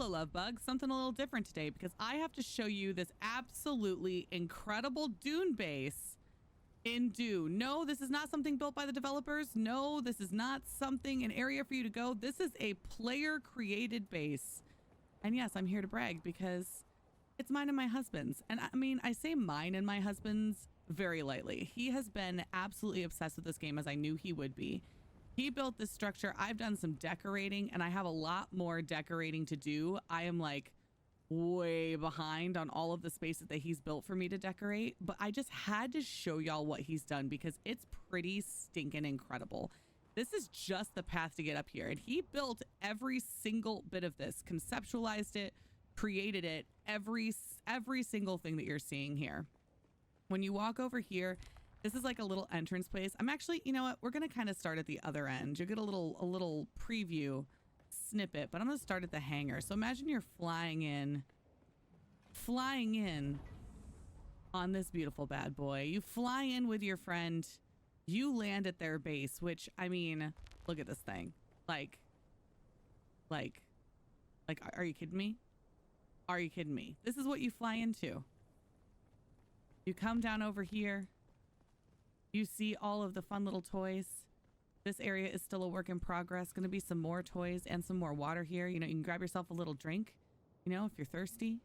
Hello, love bug. Something a little different today because I have to show you this absolutely incredible Dune base in Dune. No, this is not something built by the developers. No, this is not something, an area for you to go. This is a player created base. And yes, I'm here to brag because it's mine and my husband's. And I mean, I say mine and my husband's very lightly. He has been absolutely obsessed with this game, as I knew he would be. He built this structure. I've done some decorating and I have a lot more decorating to do. I am like way behind on all of the spaces that he's built for me to decorate, but I just had to show y'all what he's done because it's pretty stinking incredible. This is just the path to get up here. And he built every single bit of this, conceptualized it, created it, every single thing that you're seeing here. When you walk over here, this is like a little entrance place. I'm actually, you know what? We're going to kind of start at the other end. You'll get a little preview snippet, but I'm going to start at the hangar. So imagine you're flying in on this beautiful bad boy. You fly in with your friend. You land at their base, which, I mean, look at this thing. Like, are you kidding me? Are you kidding me? This is what you fly into. You come down over here. You see all of the fun little toys. This area is still a work in progress. Going to be some more toys and some more water here. You know, you can grab yourself a little drink, you know, if you're thirsty.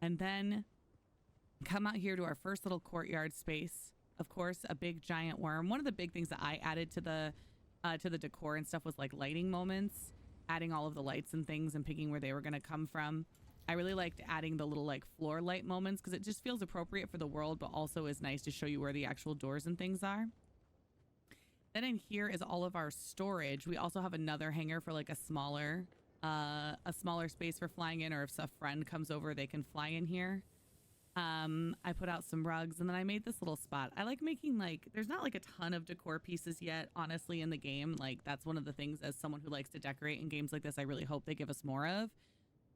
And then come out here to our first little courtyard space. Of course, a big giant worm. One of the big things that I added to the decor and stuff was like lighting moments, adding all of the lights and things and picking where they were going to come from. I really liked adding the little like floor light moments because it just feels appropriate for the world, but also is nice to show you where the actual doors and things are. Then in here is all of our storage. We also have another hangar for like a smaller space for flying in, or if a friend comes over, they can fly in here. I put out some rugs and then I made this little spot. I like making like, there's not like a ton of decor pieces yet, honestly, in the game. Like that's one of the things as someone who likes to decorate in games like this, I really hope they give us more of.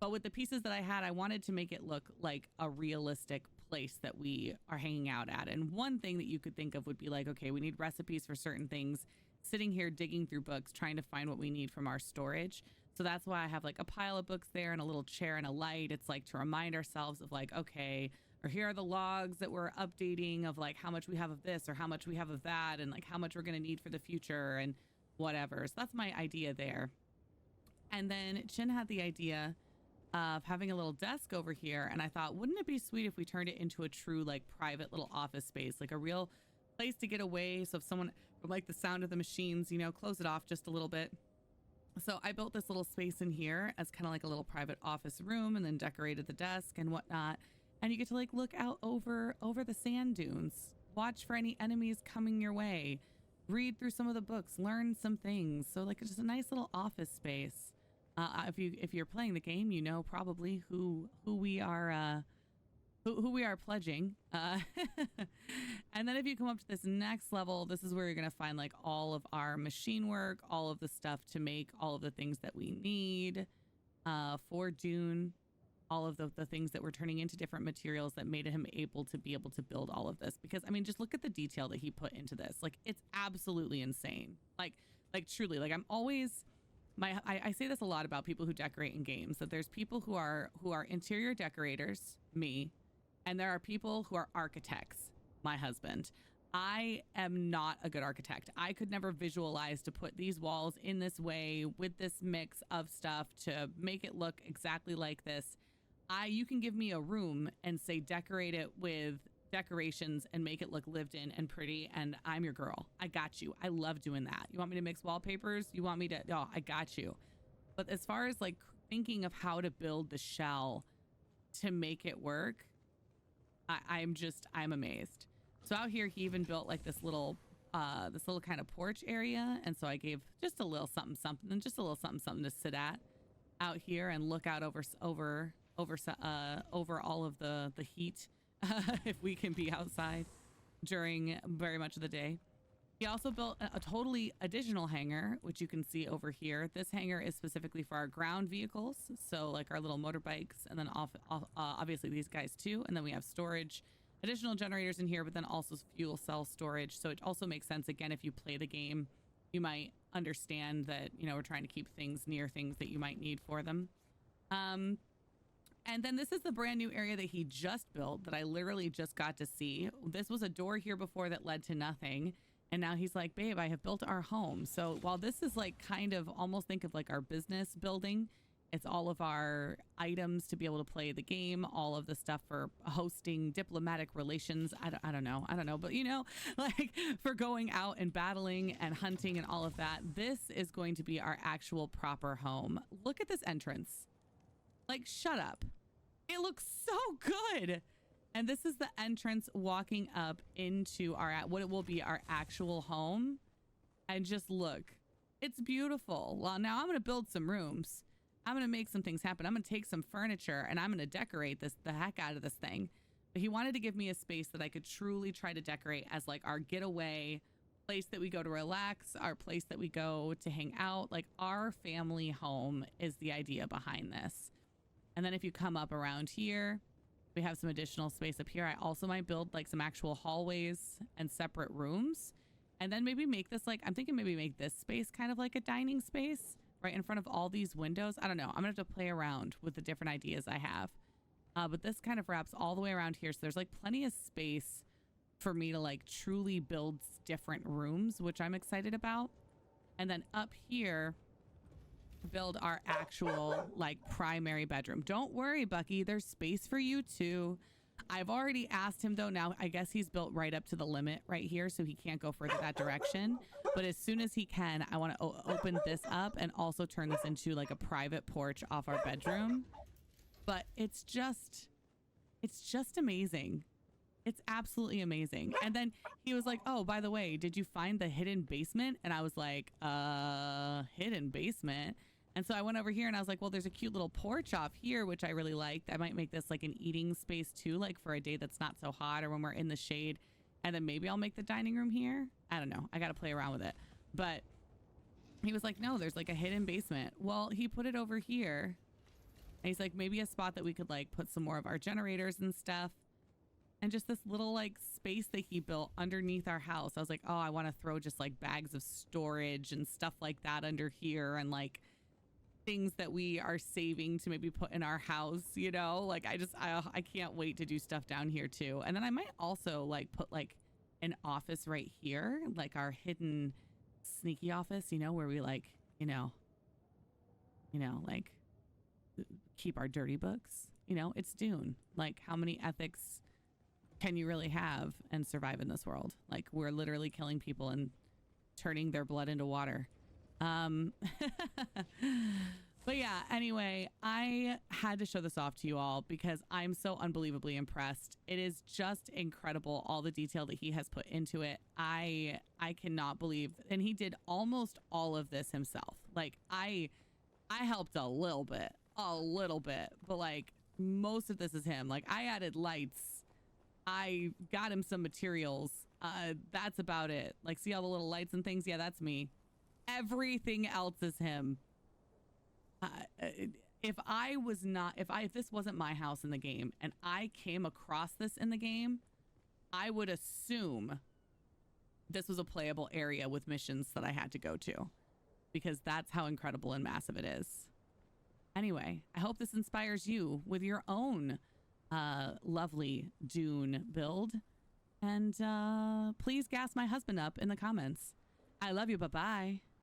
But with the pieces that I had, I wanted to make it look like a realistic place that we are hanging out at. And one thing that you could think of would be like, okay, we need recipes for certain things, sitting here digging through books, trying to find what we need from our storage. So that's why I have like a pile of books there and a little chair and a light. It's like to remind ourselves of like, okay, or here are the logs that we're updating of like how much we have of this or how much we have of that and like how much we're going to need for the future and whatever. So that's my idea there. And then Chin had the idea of having a little desk over here, and I thought, wouldn't it be sweet if we turned it into a true like private little office space, like a real place to get away, so if someone would like the sound of the machines, you know, close it off just a little bit. So I built this little space in here as kind of like a little private office room, and then decorated the desk and whatnot, and you get to like look out over the sand dunes, watch for any enemies coming your way, read through some of the books, learn some things. So like it's just a nice little office space. If you're playing the game, you know probably who we are pledging. And then if you come up to this next level, this is where you're going to find like all of our machine work, all of the stuff to make all of the things that we need for Dune, all of the things that we're turning into different materials that made him able to build all of this. Because I mean, just look at the detail that he put into this. Like it's absolutely insane. Like truly, like I'm always... I say this a lot about people who decorate in games, that there's people who are interior decorators, me, and there are people who are architects, my husband. I am not a good architect. I could never visualize to put these walls in this way with this mix of stuff to make it look exactly like this. You can give me a room and say decorate it with decorations and make it look lived in and pretty, and I'm your girl. I got you. I love doing that. You want me to mix wallpapers? You want me to... Oh, I got you. But as far as like thinking of how to build the shell to make it work, I'm amazed. So out here he even built like this little kind of porch area, and so I gave just a little something and just a little something to sit at out here and look out over all of the heat. If we can be outside during very much of the day. He also built a totally additional hangar, which you can see over here. This hangar is specifically for our ground vehicles, so like our little motorbikes, and then obviously these guys too. And then we have storage, additional generators in here, but then also fuel cell storage. So it also makes sense, again, if you play the game, you might understand that, you know, we're trying to keep things near things that you might need for them. And then this is the brand new area that he just built that I literally just got to see. This was a door here before that led to nothing. And now he's like, babe, I have built our home. So while this is like kind of almost think of like our business building, it's all of our items to be able to play the game, all of the stuff for hosting diplomatic relations. I don't know. But, you know, like for going out and battling and hunting and all of that, this is going to be our actual proper home. Look at this entrance. Like, shut up. It looks so good. And this is the entrance walking up into our what it will be our actual home. And just look, it's beautiful. Well, now I'm going to build some rooms. I'm going to make some things happen. I'm going to take some furniture and I'm going to decorate the heck out of this thing. But he wanted to give me a space that I could truly try to decorate as like our getaway place that we go to relax, our place that we go to hang out. Like our family home is the idea behind this. And then if you come up around here, we have some additional space up here. I also might build like some actual hallways and separate rooms. And then maybe make this like, I'm thinking maybe make this space kind of like a dining space right in front of all these windows. I don't know. I'm gonna have to play around with the different ideas I have. But this kind of wraps all the way around here. So there's like plenty of space for me to like truly build different rooms, which I'm excited about. And then up here, build our actual like primary bedroom. Don't worry, Bucky, there's space for you too. I've already asked him though. Now I guess he's built right up to the limit right here, so he can't go further that direction. But as soon as he can, I want to open this up and also turn this into like a private porch off our bedroom. But it's just amazing. It's absolutely amazing. And then he was like, oh, by the way, did you find the hidden basement? And I was like, hidden basement. And so I went over here and I was like, well, there's a cute little porch off here, which I really liked. I might make this like an eating space too, like for a day that's not so hot or when we're in the shade. And then maybe I'll make the dining room here. I don't know. I got to play around with it. But he was like, no, there's like a hidden basement. Well, he put it over here. And he's like, maybe a spot that we could like put some more of our generators and stuff. And just this little like space that he built underneath our house. I was like, oh, I want to throw just like bags of storage and stuff like that under here. And like things that we are saving to maybe put in our house, you know, like I can't wait to do stuff down here too. And then I might also like put like an office right here, like our hidden sneaky office, you know, where we like, you know, like keep our dirty books, you know, it's Dune. Like how many ethics can you really have and survive in this world? Like we're literally killing people and turning their blood into water. But yeah, anyway, I had to show this off to you all because I'm so unbelievably impressed. It is just incredible, all the detail that he has put into it. I cannot believe, and he did almost all of this himself. Like I helped a little bit, but like most of this is him. Like I added lights. I got him some materials. That's about it. Like see all the little lights and things? Yeah, that's me. Everything else is him. If this wasn't my house in the game and I came across this in the game, I would assume this was a playable area with missions that I had to go to because that's how incredible and massive it is. Anyway, I hope this inspires you with your own lovely Dune build. And please gas my husband up in the comments. I love you. Bye-bye.